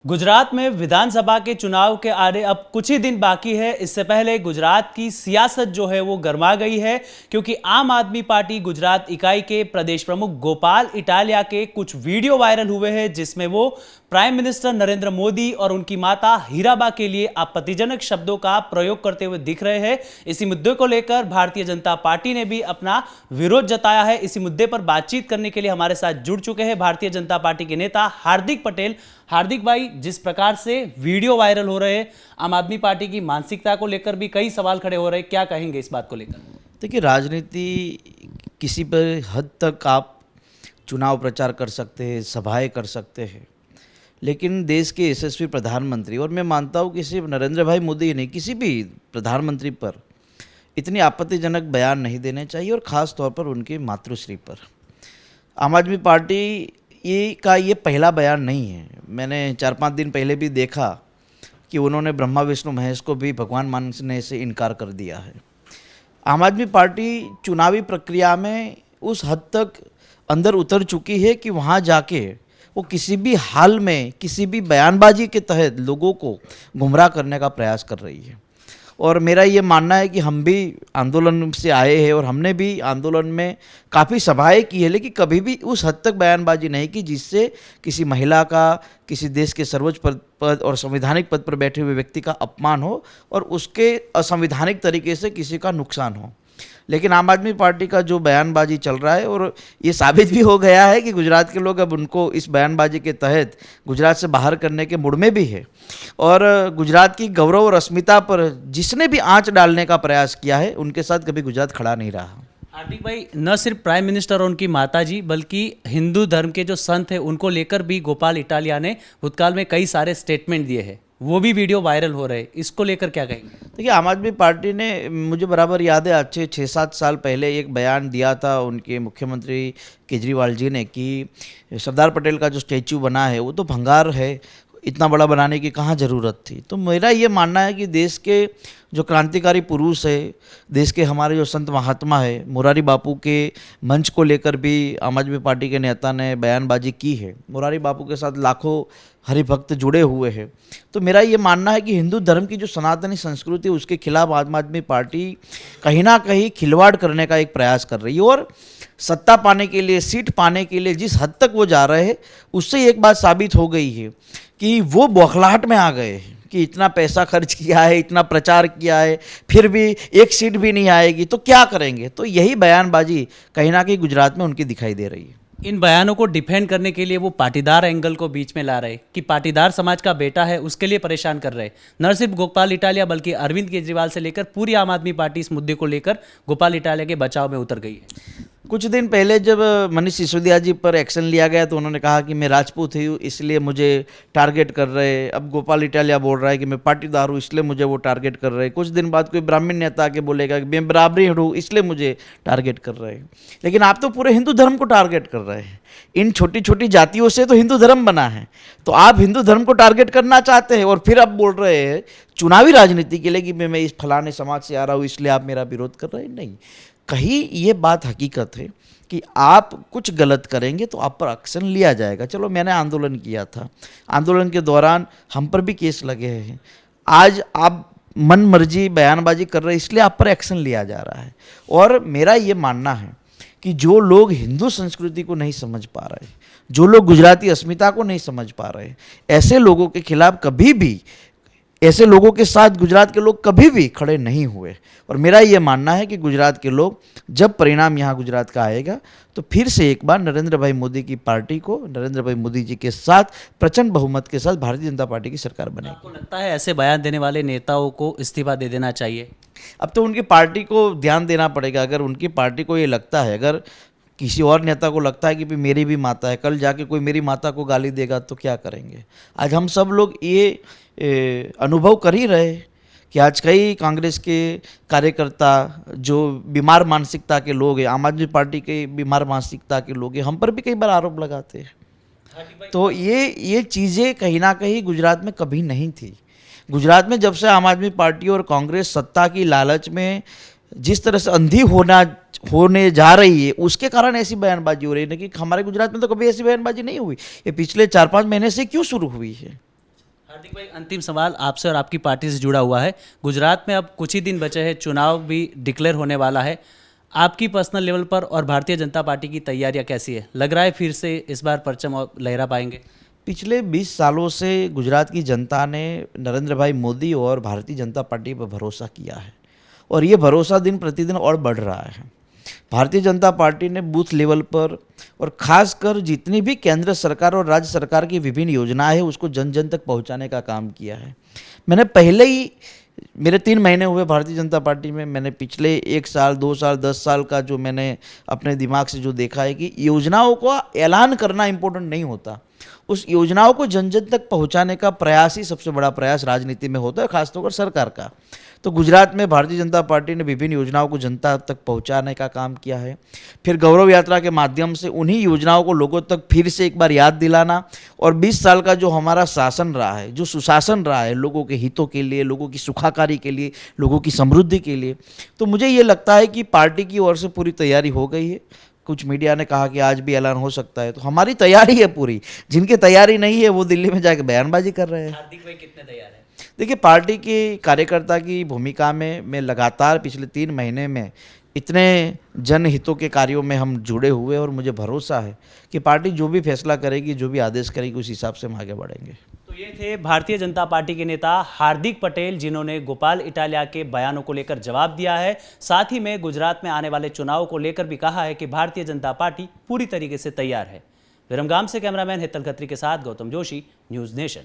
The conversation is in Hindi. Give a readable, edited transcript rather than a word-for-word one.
गुजरात में विधानसभा के चुनाव के आने अब कुछ ही दिन बाकी है। इससे पहले गुजरात की सियासत जो है वो गर्मा गई है, क्योंकि आम आदमी पार्टी गुजरात इकाई के प्रदेश प्रमुख गोपाल इटालिया के कुछ वीडियो वायरल हुए हैं, जिसमें वो प्राइम मिनिस्टर नरेंद्र मोदी और उनकी माता हीराबा के लिए आपत्तिजनक शब्दों का प्रयोग करते हुए दिख रहे हैं। इसी मुद्दे को लेकर भारतीय जनता पार्टी ने भी अपना विरोध जताया है। इसी मुद्दे पर बातचीत करने के लिए हमारे साथ जुड़ चुके हैं भारतीय जनता पार्टी के नेता हार्दिक पटेल। हार्दिक भाई, जिस प्रकार से वीडियो वायरल हो रहे हैं, आम आदमी पार्टी की मानसिकता को लेकर भी कई सवाल खड़े हो रहे हैं, क्या कहेंगे इस बात को लेकर? देखिए, राजनीति किसी पर हद तक आप चुनाव प्रचार कर सकते हैं, सभाएं कर सकते हैं, लेकिन देश के यशस्वी प्रधानमंत्री, और मैं मानता हूँ कि सिर्फ नरेंद्र भाई मोदी नहीं, किसी भी प्रधानमंत्री पर इतनी आपत्तिजनक बयान नहीं देने चाहिए, और ख़ास तौर पर उनकी मातृश्री पर। आम आदमी पार्टी ये पहला बयान नहीं है। मैंने 4-5 दिन पहले भी देखा कि उन्होंने ब्रह्मा विष्णु महेश को भी भगवान मानने से इनकार कर दिया है। आम आदमी पार्टी चुनावी प्रक्रिया में उस हद तक अंदर उतर चुकी है कि वहाँ जाके वो किसी भी हाल में, किसी भी बयानबाजी के तहत लोगों को गुमराह करने का प्रयास कर रही है। और मेरा ये मानना है कि हम भी आंदोलन से आए हैं और हमने भी आंदोलन में काफ़ी सभाएं की है, लेकिन कभी भी उस हद तक बयानबाजी नहीं की जिससे किसी महिला का, किसी देश के सर्वोच्च पद और संवैधानिक पद पर बैठे हुए व्यक्ति का अपमान हो और उसके असंवैधानिक तरीके से किसी का नुकसान हो। लेकिन आम आदमी पार्टी का जो बयानबाजी चल रहा है, और ये साबित भी हो गया है कि गुजरात के लोग अब उनको इस बयानबाजी के तहत गुजरात से बाहर करने के मूड में भी है, और गुजरात की गौरव और अस्मिता पर जिसने भी आंच डालने का प्रयास किया है उनके साथ कभी गुजरात खड़ा नहीं रहा। हार्दिक भाई, न सिर्फ प्राइम मिनिस्टर और उनकी माता जी, बल्कि हिंदू धर्म के जो संत हैं उनको लेकर भी गोपाल इटालिया ने भूतकाल में कई सारे स्टेटमेंट दिए हैं, वो भी वीडियो वायरल हो रहे हैं। इसको लेकर क्या कहेंगे? देखिए, आम आदमी पार्टी ने, मुझे बराबर याद है, अच्छे 6-7 साल पहले एक बयान दिया था उनके मुख्यमंत्री केजरीवाल जी ने कि सरदार पटेल का जो स्टैचू बना है वो तो भंगार है, इतना बड़ा बनाने की कहाँ ज़रूरत थी। तो मेरा ये मानना है कि देश के जो क्रांतिकारी पुरुष है, देश के हमारे जो संत महात्मा है, मुरारी बापू के मंच को लेकर भी आम आदमी पार्टी के नेता ने बयानबाजी की है। मुरारी बापू के साथ लाखों हरिभक्त जुड़े हुए हैं। तो मेरा ये मानना है कि हिंदू धर्म की जो सनातनी संस्कृति है उसके खिलाफ आम आदमी पार्टी कहीं ना कहीं खिलवाड़ करने का एक प्रयास कर रही है, और सत्ता पाने के लिए, सीट पाने के लिए जिस हद तक वो जा रहे हैं, उससे एक बात साबित हो गई है कि वो बौखलाहट में आ गए हैं कि इतना पैसा खर्च किया है, इतना प्रचार किया है, फिर भी एक सीट भी नहीं आएगी तो क्या करेंगे। तो यही बयानबाजी कहीं ना कहीं गुजरात में उनकी दिखाई दे रही है। इन बयानों को डिफेंड करने के लिए वो पाटीदार एंगल को बीच में ला रहे कि पाटीदार समाज का बेटा है, उसके लिए परेशान कर रहे। न सिर्फ गोपाल इटालिया बल्कि अरविंद केजरीवाल से लेकर पूरी आम आदमी पार्टी इस मुद्दे को लेकर गोपाल इटालिया के बचाव में उतर गई है। कुछ दिन पहले जब मनीष सिसोदिया जी पर एक्शन लिया गया तो उन्होंने कहा कि मैं राजपूत हूँ इसलिए मुझे टारगेट कर रहे हैं। अब गोपाल इटालिया बोल रहा है कि मैं पाटीदार हूँ इसलिए मुझे वो टारगेट कर रहे हैं। कुछ दिन बाद कोई ब्राह्मण नेता आके बोलेगा कि मैं बराबरी हूँ इसलिए मुझे टारगेट कर रहे हैं। लेकिन आप तो पूरे हिंदू धर्म को टारगेट कर रहे हैं। इन छोटी छोटी जातियों से तो हिंदू धर्म बना है, तो आप हिंदू धर्म को टारगेट करना चाहते हैं और फिर आप बोल रहे हैं चुनावी राजनीति के लिए कि मैं इस फलाने समाज से आ रहा हूँ इसलिए आप मेरा विरोध कर रहे हैं। नहीं, कहीं ये बात हकीकत है कि आप कुछ गलत करेंगे तो आप पर एक्शन लिया जाएगा। चलो, मैंने आंदोलन किया था, आंदोलन के दौरान हम पर भी केस लगे हैं। आज आप मन मर्जी बयानबाजी कर रहे हैं इसलिए आप पर एक्शन लिया जा रहा है। और मेरा ये मानना है कि जो लोग हिंदू संस्कृति को नहीं समझ पा रहे, जो लोग गुजराती अस्मिता को नहीं समझ पा रहे, ऐसे लोगों के खिलाफ कभी भी, ऐसे लोगों के साथ गुजरात के लोग कभी भी खड़े नहीं हुए। और मेरा ये मानना है कि गुजरात के लोग, जब परिणाम यहाँ गुजरात का आएगा तो फिर से एक बार नरेंद्र भाई मोदी की पार्टी को, नरेंद्र भाई मोदी जी के साथ प्रचंड बहुमत के साथ भारतीय जनता पार्टी की सरकार बनेगी। आपको लगता है ऐसे बयान देने वाले नेताओं को इस्तीफा दे देना चाहिए? अब तो उनकी पार्टी को ध्यान देना पड़ेगा। अगर उनकी पार्टी को ये लगता है, अगर किसी और नेता को लगता है कि भी मेरी भी माता है, कल जाके कोई मेरी माता को गाली देगा तो क्या करेंगे। आज हम सब लोग ये अनुभव कर ही रहे कि आज कई कांग्रेस के कार्यकर्ता जो बीमार मानसिकता के लोग हैं, आम आदमी पार्टी के बीमार मानसिकता के लोग हैं, हम पर भी कई बार आरोप लगाते हैं। तो ये चीज़ें कहीं ना कहीं गुजरात में कभी नहीं थी। गुजरात में जब से आम आदमी पार्टी और कांग्रेस सत्ता की लालच में जिस तरह से अंधी होने जा रही है, उसके कारण ऐसी बयानबाजी हो रही है। कि हमारे गुजरात में तो कभी ऐसी बयानबाजी नहीं हुई। ये पिछले 4-5 महीने से क्यों शुरू हुई है? हार्दिक भाई, अंतिम सवाल आपसे और आपकी पार्टी से जुड़ा हुआ है। गुजरात में अब कुछ ही दिन बचे हैं, चुनाव भी डिक्लेयर होने वाला है। आपकी पर्सनल लेवल पर और भारतीय जनता पार्टी की तैयारियां कैसी है? लग रहा है फिर से इस बार परचम और लहरा पाएंगे? पिछले 20 सालों से गुजरात की जनता ने नरेंद्र भाई मोदी और भारतीय जनता पार्टी पर भरोसा किया है और ये भरोसा दिन प्रतिदिन और बढ़ रहा है। भारतीय जनता पार्टी ने बूथ लेवल पर और खासकर जितनी भी केंद्र सरकार और राज्य सरकार की विभिन्न योजनाएं हैं उसको जन जन तक पहुंचाने का काम किया है। मैंने पहले ही, मेरे 3 महीने हुए भारतीय जनता पार्टी में, मैंने पिछले 1 साल 2 साल 10 साल का जो मैंने अपने दिमाग से जो देखा है कि योजनाओं का ऐलान करना इम्पोर्टेंट नहीं होता, उस योजनाओं को जन जन तक पहुंचाने का प्रयास ही सबसे बड़ा प्रयास राजनीति में होता है, खासतौर पर सरकार का। तो गुजरात में भारतीय जनता पार्टी ने विभिन्न योजनाओं को जनता तक पहुंचाने का काम किया है। फिर गौरव यात्रा के माध्यम से उन्हीं योजनाओं को लोगों तक फिर से एक बार याद दिलाना और 20 साल का जो हमारा शासन रहा है, जो सुशासन रहा है लोगों के हितों के लिए, लोगों की सुखाकारी के लिए, लोगों की समृद्धि के लिए, तो मुझे ये लगता है कि पार्टी की ओर से पूरी तैयारी हो गई है। कुछ मीडिया ने कहा कि आज भी ऐलान हो सकता है, तो हमारी तैयारी है पूरी। जिनकी तैयारी नहीं है वो दिल्ली में जाके बयानबाजी कर रहे हैं। हार्दिक भाई कितने तैयार हैं? देखिए, पार्टी की कार्यकर्ता की भूमिका में मैं लगातार पिछले 3 महीने में इतने जनहितों के कार्यों में हम जुड़े हुए और मुझे भरोसा है कि पार्टी जो भी फैसला करेगी, जो भी आदेश करेगी, उस हिसाब से हम आगे बढ़ेंगे। तो ये थे भारतीय जनता पार्टी के नेता हार्दिक पटेल, जिन्होंने गोपाल इटालिया के बयानों को लेकर जवाब दिया है। साथ ही में गुजरात में आने वाले चुनाव को लेकर भी कहा है कि भारतीय जनता पार्टी पूरी तरीके से तैयार है। विरमगाम से कैमरामैन हेतल खत्री के साथ गौतम जोशी, न्यूज़ नेशन।